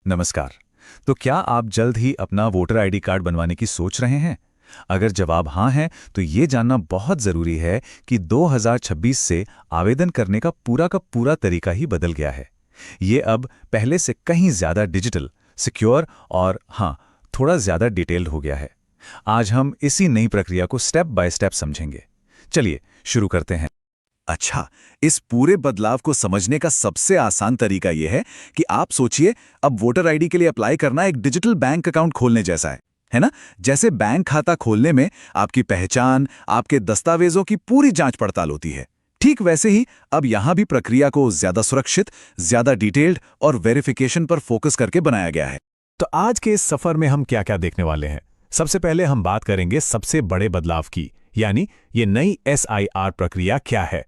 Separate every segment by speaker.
Speaker 1: नमस्कार। तो क्या आप जल्द ही अपना वोटर आईडी कार्ड बनवाने की सोच रहे हैं? अगर जवाब हाँ है, तो ये जानना बहुत ज़रूरी है कि 2026 से आवेदन करने का पूरा तरीका ही बदल गया है। ये अब पहले से कहीं ज़्यादा डिजिटल, सिक्योर और हाँ, थोड़ा ज़्यादा डिटेल्ड हो गया है। आज हम इसी नई प्रक्रिया को स्टेप बाय स्टेप समझेंगे। चलिए, शुरू करते हैं।
Speaker 2: अच्छा, इस पूरे बदलाव को समझने का सबसे आसान तरीका यह है कि आप सोचिए, अब वोटर आईडी के लिए अप्लाई करना एक डिजिटल बैंक अकाउंट खोलने जैसा है ना? जैसे बैंक खाता खोलने में आपकी पहचान, आपके दस्तावेजों की पूरी जांच पड़ताल होती है। ठीक वैसे ही अब यहां भी प्रक्रिया को ज्यादा सुरक्षित, ज्यादा डिटेल्ड और वेरिफिकेशन पर फोकस करके बनाया गया है।
Speaker 3: तो आज के इस सफर में हम क्या क्या देखने वाले हैं? सबसे पहले हम बात करेंगे सबसे बड़े बदलाव की, यानी ये नई SIR प्रक्रिया क्या है।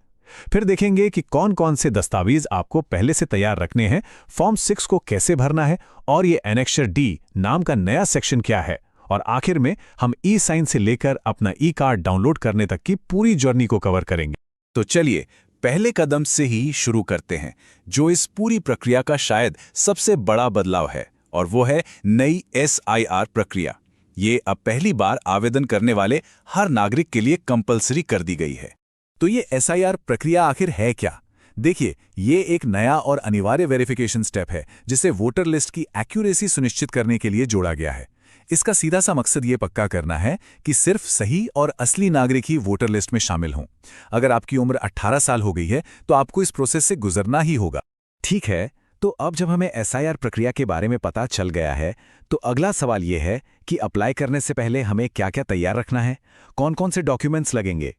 Speaker 3: फिर देखेंगे कि कौन कौन से दस्तावेज आपको पहले से तैयार रखने हैं, फॉर्म 6 को कैसे भरना है और ये एनेक्सर D नाम का नया सेक्शन क्या है। और आखिर में हम ई-साइन से लेकर अपना ई-कार्ड डाउनलोड करने तक की पूरी जर्नी को कवर करेंगे।
Speaker 2: तो चलिए पहले कदम से ही शुरू करते हैं, जो इस पूरी प्रक्रिया का शायद सबसे बड़ा बदलाव है, और वो है नई SIR प्रक्रिया। ये अब पहली बार आवेदन करने वाले हर नागरिक के लिए कंपलसरी कर दी गई है। तो ये SIR प्रक्रिया आखिर है क्या? देखिए, ये एक नया और अनिवार्य वेरिफिकेशन स्टेप है जिसे वोटर लिस्ट की एक्यूरेसी सुनिश्चित करने के लिए जोड़ा गया है। इसका सीधा सा मकसद ये पक्का करना है कि सिर्फ सही और असली नागरिक ही वोटर लिस्ट में शामिल हों। अगर आपकी उम्र 18 साल हो गई है तो आपको इस प्रोसेस से गुजरना ही होगा। ठीक है, तो अब जब हमें SIR प्रक्रिया के बारे में पता चल गया है, तो अगला सवाल ये है कि अप्लाई करने से पहले हमें क्या क्या तैयार रखना है, कौन कौन से डॉक्यूमेंट्स लगेंगे।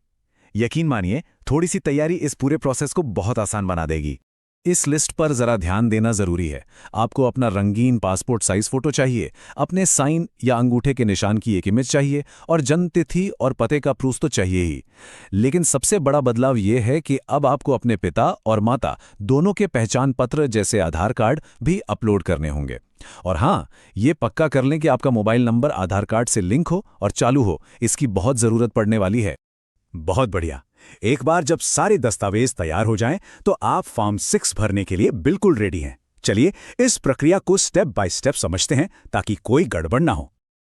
Speaker 2: यकीन मानिए, थोड़ी सी तैयारी इस पूरे प्रोसेस को बहुत आसान बना देगी। इस लिस्ट पर जरा ध्यान देना जरूरी है। आपको अपना रंगीन पासपोर्ट साइज फोटो चाहिए, अपने साइन या अंगूठे के निशान की एक इमेज चाहिए और जन्म तिथि और पते का प्रूफ तो चाहिए ही। लेकिन सबसे बड़ा बदलाव यह है कि अब आपको अपने पिता और माता दोनों के पहचान पत्र जैसे आधार कार्ड भी अपलोड करने होंगे। और हाँ, ये पक्का कर लें कि आपका मोबाइल नंबर आधार कार्ड से लिंक हो और चालू हो, इसकी बहुत जरूरत पड़ने वाली है।
Speaker 3: बहुत बढ़िया। एक बार जब सारे दस्तावेज तैयार हो जाएं, तो आप फॉर्म 6 भरने के लिए बिल्कुल रेडी हैं। चलिए इस प्रक्रिया को स्टेप बाय स्टेप समझते हैं ताकि कोई गड़बड़ ना हो।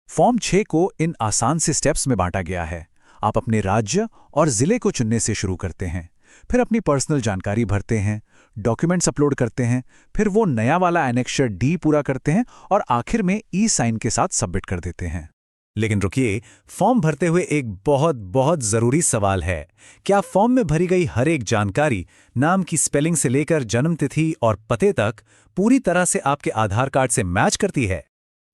Speaker 3: फॉर्म 6 को इन आसान से स्टेप्स में बांटा गया है। आप अपने राज्य और जिले को चुनने से शुरू करते हैं, फिर अपनी पर्सनल जानकारी भरते हैं, डॉक्यूमेंट्स अपलोड करते हैं, फिर वो नया वाला एनेक्सर D पूरा करते हैं और आखिर में ई-साइन के साथ सबमिट कर देते हैं। लेकिन रुकिए, फॉर्म भरते हुए एक बहुत बहुत जरूरी सवाल है। क्या फॉर्म में भरी गई हर एक जानकारी, नाम की स्पेलिंग से लेकर जन्म तिथि और पते तक, पूरी तरह से आपके आधार कार्ड से मैच करती है?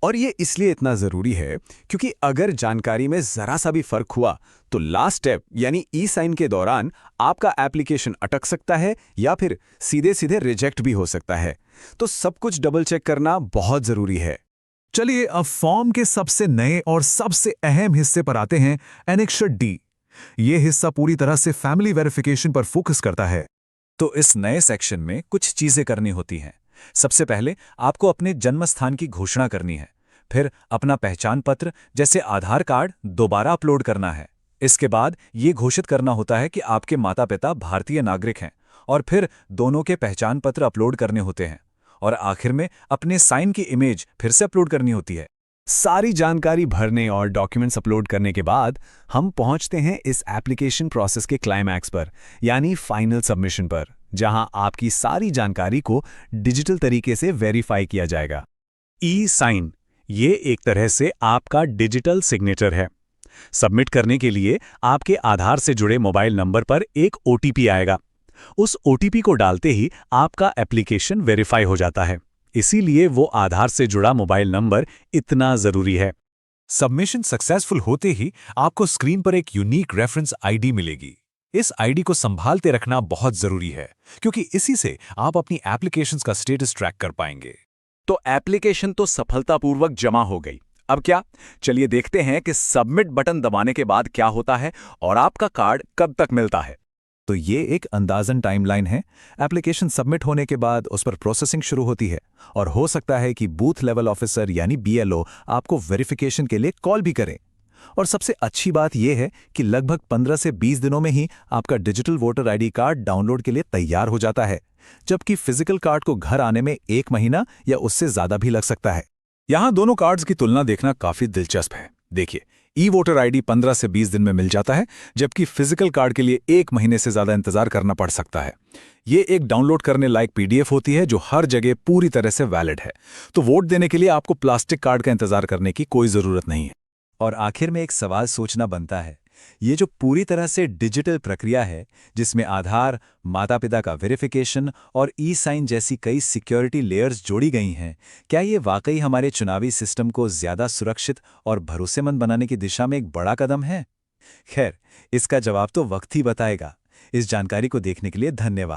Speaker 3: और ये इसलिए इतना जरूरी है क्योंकि अगर जानकारी में जरा सा भी फर्क हुआ तो लास्ट स्टेप यानी ई-साइन के दौरान आपका एप्लीकेशन अटक सकता है या फिर सीधे सीधे रिजेक्ट भी हो सकता है। तो सब कुछ डबल चेक करना बहुत जरूरी है।
Speaker 1: चलिए अब फॉर्म के सबसे नए और सबसे अहम हिस्से पर आते हैं, एनेक्सर D। ये हिस्सा पूरी तरह से फैमिली वेरिफिकेशन पर फोकस करता है। तो इस नए सेक्शन में कुछ चीजें करनी होती हैं। सबसे पहले आपको अपने जन्म स्थान की घोषणा करनी है, फिर अपना पहचान पत्र जैसे आधार कार्ड दोबारा अपलोड करना है। इसके बाद ये घोषित करना होता है कि आपके माता पिता भारतीय नागरिक हैं, और फिर दोनों के पहचान पत्र अपलोड करने होते हैं, और आखिर में अपने साइन की इमेज फिर से अपलोड करनी होती है।
Speaker 3: सारी जानकारी भरने और डॉक्यूमेंट्स अपलोड करने के बाद हम पहुंचते हैं इस एप्लीकेशन प्रोसेस के क्लाइमैक्स पर, यानी फाइनल सबमिशन पर, जहां आपकी सारी जानकारी को डिजिटल तरीके से वेरीफाई किया जाएगा। ई-साइन ये एक तरह से आपका डिजिटल सिग्नेचर है। सबमिट करने के लिए आपके आधार से जुड़े मोबाइल नंबर पर एक OTP आएगा। उस OTP को डालते ही आपका एप्लीकेशन वेरीफाई हो जाता है। इसीलिए वो आधार से जुड़ा मोबाइल नंबर इतना जरूरी है।
Speaker 1: सबमिशन सक्सेसफुल होते ही आपको स्क्रीन पर एक यूनिक रेफरेंस आईडी मिलेगी। इस आईडी को संभालते रखना बहुत जरूरी है, क्योंकि इसी से आप अपनी एप्लीकेशंस का स्टेटस ट्रैक कर पाएंगे।
Speaker 2: तो एप्लीकेशन तो सफलतापूर्वक जमा हो गई। अब क्या? चलिए देखते हैं कि सबमिट बटन दबाने के बाद क्या होता है और आपका कार्ड कब तक मिलता है।
Speaker 1: तो ये एक अंदाजन टाइमलाइन है। एप्लीकेशन सबमिट होने के बाद उस पर प्रोसेसिंग शुरू होती है, और हो सकता है कि बूथ लेवल ऑफिसर यानी BLO आपको वेरिफिकेशन के लिए कॉल भी करें। और सबसे अच्छी बात यह है कि लगभग 15 से 20 दिनों में ही आपका digital voter ID card download के लिए तैयार हो जाता है, जबकि फिजिकल कार्ड को घर आने में 1 महीना या उससे ज्यादा भी लग सकता है।
Speaker 2: यहाँ दोनों कार्ड्स की तुलना देखना काफी दिलचस्प है। देखिए, ई वोटर आईडी 15 से 20 दिन में मिल जाता है, जबकि फिजिकल कार्ड के लिए 1 महीने से ज्यादा इंतजार करना पड़ सकता है। ये एक डाउनलोड करने लायक पीडीएफ होती है जो हर जगह पूरी तरह से वैलिड है, तो वोट देने के लिए आपको प्लास्टिक कार्ड का इंतजार करने की कोई जरूरत नहीं है।
Speaker 1: और आखिर में एक सवाल सोचना बनता है, ये जो पूरी तरह से डिजिटल प्रक्रिया है, जिसमें आधार, माता-पिता का वेरिफिकेशन और ई साइन जैसी कई सिक्योरिटी लेयर्स जोड़ी गई हैं, क्या ये वाकई हमारे चुनावी सिस्टम को ज्यादा सुरक्षित और भरोसेमंद बनाने की दिशा में एक बड़ा कदम है? खैर, इसका जवाब तो वक्त ही बताएगा। इस जानकारी को देखने के लिए धन्यवाद।